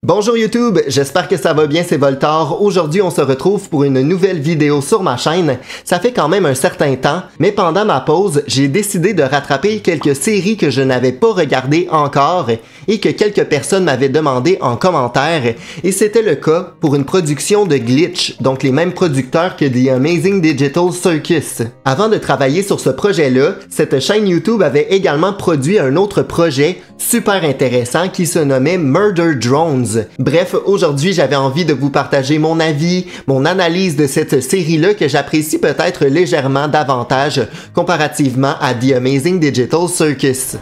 Bonjour YouTube, j'espère que ça va bien, c'est Voltar. Aujourd'hui, on se retrouve pour une nouvelle vidéo sur ma chaîne. Ça fait quand même un certain temps, mais pendant ma pause, j'ai décidé de rattraper quelques séries que je n'avais pas regardées encore et que quelques personnes m'avaient demandé en commentaire. Et c'était le cas pour une production de Glitch, donc les mêmes producteurs que The Amazing Digital Circus. Avant de travailler sur ce projet-là, cette chaîne YouTube avait également produit un autre projet super intéressant qui se nommait Murder Drones. Bref, aujourd'hui, j'avais envie de vous partager mon avis, mon analyse de cette série-là que j'apprécie peut-être légèrement davantage comparativement à The Amazing Digital Circus.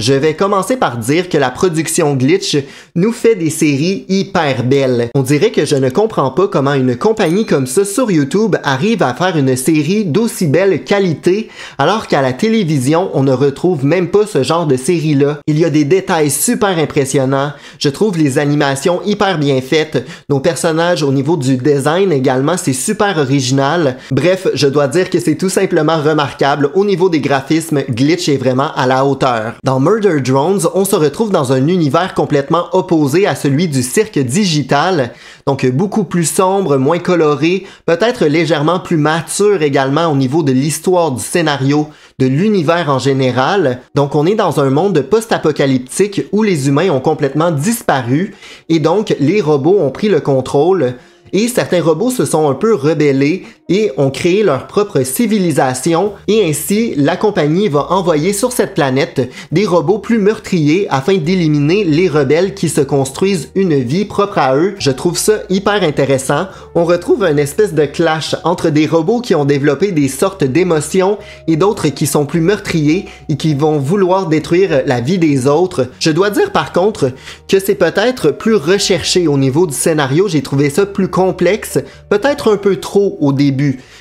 Je vais commencer par dire que la production Glitch nous fait des séries hyper belles. On dirait que je ne comprends pas comment une compagnie comme ça sur YouTube arrive à faire une série d'aussi belle qualité alors qu'à la télévision, on ne retrouve même pas ce genre de série-là. Il y a des détails super impressionnants, je trouve les animations hyper bien faites, nos personnages au niveau du design également, c'est super original. Bref, je dois dire que c'est tout simplement remarquable. Au niveau des graphismes, Glitch est vraiment à la hauteur. Dans Murder Drones, on se retrouve dans un univers complètement opposé à celui du cirque digital, donc beaucoup plus sombre, moins coloré, peut-être légèrement plus mature également au niveau de l'histoire du scénario, de l'univers en général. Donc on est dans un monde post-apocalyptique où les humains ont complètement disparu et donc les robots ont pris le contrôle. Et certains robots se sont un peu rebellés et ont créé leur propre civilisation et ainsi la compagnie va envoyer sur cette planète des robots plus meurtriers afin d'éliminer les rebelles qui se construisent une vie propre à eux. Je trouve ça hyper intéressant. On retrouve une espèce de clash entre des robots qui ont développé des sortes d'émotions et d'autres qui sont plus meurtriers et qui vont vouloir détruire la vie des autres. Je dois dire par contre que c'est peut-être plus recherché au niveau du scénario. J'ai trouvé ça plus complexe, peut-être un peu trop au début.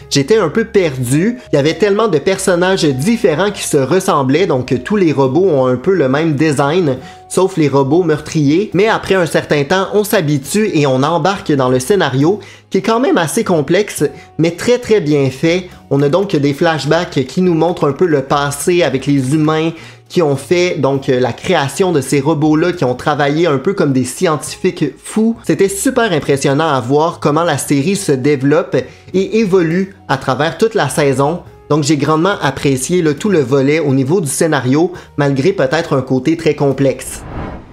J'étais un peu perdu, il y avait tellement de personnages différents qui se ressemblaient, donc tous les robots ont un peu le même design, sauf les robots meurtriers, mais après un certain temps, on s'habitue et on embarque dans le scénario, qui est quand même assez complexe, mais très bien fait. On a donc des flashbacks qui nous montrent un peu le passé avec les humains, qui ont fait donc la création de ces robots-là, qui ont travaillé un peu comme des scientifiques fous. C'était super impressionnant à voir comment la série se développe et évolue à travers toute la saison. Donc j'ai grandement apprécié tout le volet au niveau du scénario, malgré peut-être un côté très complexe.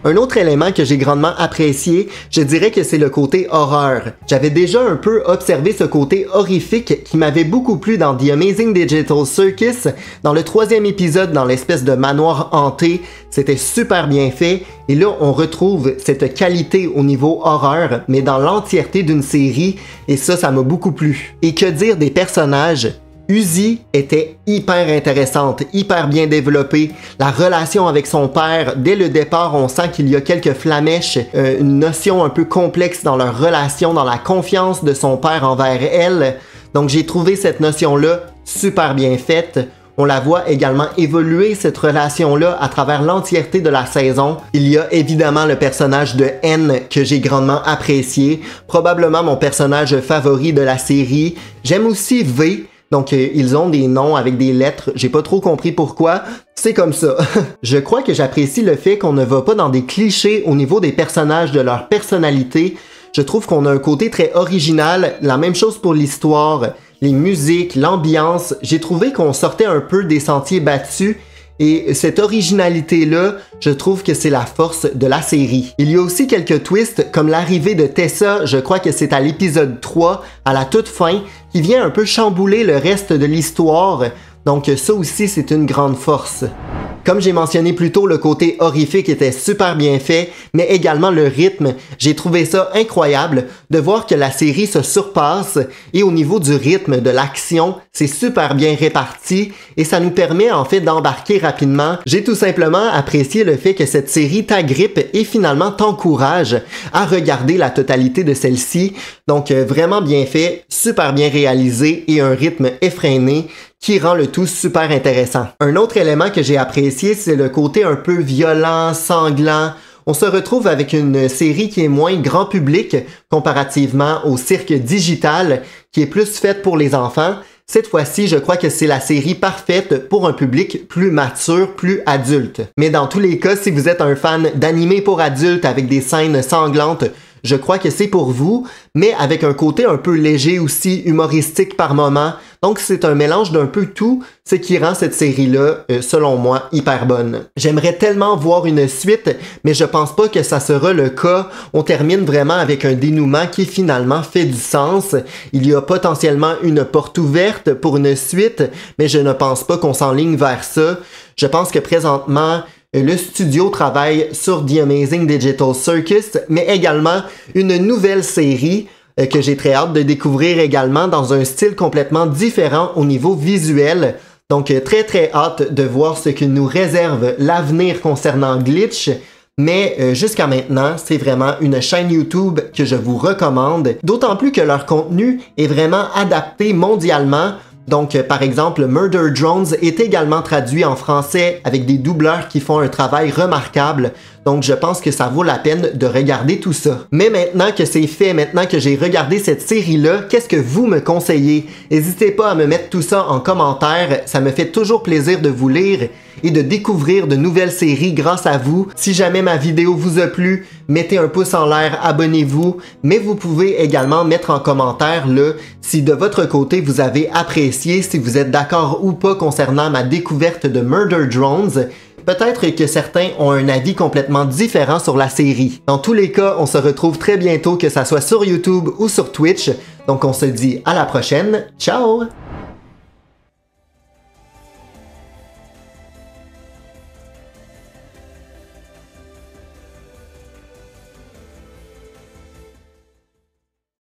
Un autre élément que j'ai grandement apprécié, je dirais que c'est le côté horreur. J'avais déjà un peu observé ce côté horrifique qui m'avait beaucoup plu dans The Amazing Digital Circus. Dans le 3e épisode, dans l'espèce de manoir hanté, c'était super bien fait. Et là, on retrouve cette qualité au niveau horreur, mais dans l'entièreté d'une série. Et ça m'a beaucoup plu. Et que dire des personnages? Uzi était hyper intéressante, hyper bien développée. La relation avec son père, dès le départ, on sent qu'il y a quelques flamèches, une notion un peu complexe dans leur relation, dans la confiance de son père envers elle. Donc j'ai trouvé cette notion-là super bien faite. On la voit également évoluer, cette relation-là, à travers l'entièreté de la saison. Il y a évidemment le personnage de N que j'ai grandement apprécié, probablement mon personnage favori de la série. J'aime aussi V. Donc, ils ont des noms avec des lettres, j'ai pas trop compris pourquoi, c'est comme ça. Je crois que j'apprécie le fait qu'on ne va pas dans des clichés au niveau des personnages, de leur personnalité. Je trouve qu'on a un côté très original, la même chose pour l'histoire, les musiques, l'ambiance. J'ai trouvé qu'on sortait un peu des sentiers battus. Et cette originalité-là, je trouve que c'est la force de la série. Il y a aussi quelques twists, comme l'arrivée de Tessa, je crois que c'est à l'épisode 3, à la toute fin, qui vient un peu chambouler le reste de l'histoire. Donc ça aussi, c'est une grande force. Comme j'ai mentionné plus tôt, le côté horrifique était super bien fait, mais également le rythme. J'ai trouvé ça incroyable de voir que la série se surpasse et au niveau du rythme, de l'action, c'est super bien réparti et ça nous permet en fait d'embarquer rapidement. J'ai tout simplement apprécié le fait que cette série t'agrippe et finalement t'encourage à regarder la totalité de celle-ci. Donc vraiment bien fait, super bien réalisé et un rythme effréné qui rend le tout super intéressant. Un autre élément que j'ai apprécié, c'est le côté un peu violent, sanglant. On se retrouve avec une série qui est moins grand public comparativement au cirque digital, qui est plus faite pour les enfants. Cette fois-ci, je crois que c'est la série parfaite pour un public plus mature, plus adulte. Mais dans tous les cas, si vous êtes un fan d'animé pour adultes avec des scènes sanglantes, je crois que c'est pour vous, mais avec un côté un peu léger aussi, humoristique par moment. Donc c'est un mélange d'un peu tout, ce qui rend cette série-là, selon moi, hyper bonne. J'aimerais tellement voir une suite, mais je pense pas que ça sera le cas. On termine vraiment avec un dénouement qui finalement fait du sens. Il y a potentiellement une porte ouverte pour une suite, mais je ne pense pas qu'on s'enligne vers ça. Je pense que présentement, le studio travaille sur The Amazing Digital Circus, mais également une nouvelle série que j'ai très hâte de découvrir également dans un style complètement différent au niveau visuel. Donc très hâte de voir ce que nous réserve l'avenir concernant Glitch. Mais jusqu'à maintenant, c'est vraiment une chaîne YouTube que je vous recommande, d'autant plus que leur contenu est vraiment adapté mondialement. Donc, par exemple, Murder Drones est également traduit en français avec des doubleurs qui font un travail remarquable. Donc, je pense que ça vaut la peine de regarder tout ça. Mais maintenant que c'est fait, maintenant que j'ai regardé cette série-là, qu'est-ce que vous me conseillez? N'hésitez pas à me mettre tout ça en commentaire. Ça me fait toujours plaisir de vous lire et de découvrir de nouvelles séries grâce à vous. Si jamais ma vidéo vous a plu, mettez un pouce en l'air, abonnez-vous, mais vous pouvez également mettre en commentaire là, si de votre côté vous avez apprécié, si vous êtes d'accord ou pas concernant ma découverte de Murder Drones. Peut-être que certains ont un avis complètement différent sur la série. Dans tous les cas, on se retrouve très bientôt, que ça soit sur YouTube ou sur Twitch. Donc on se dit à la prochaine. Ciao!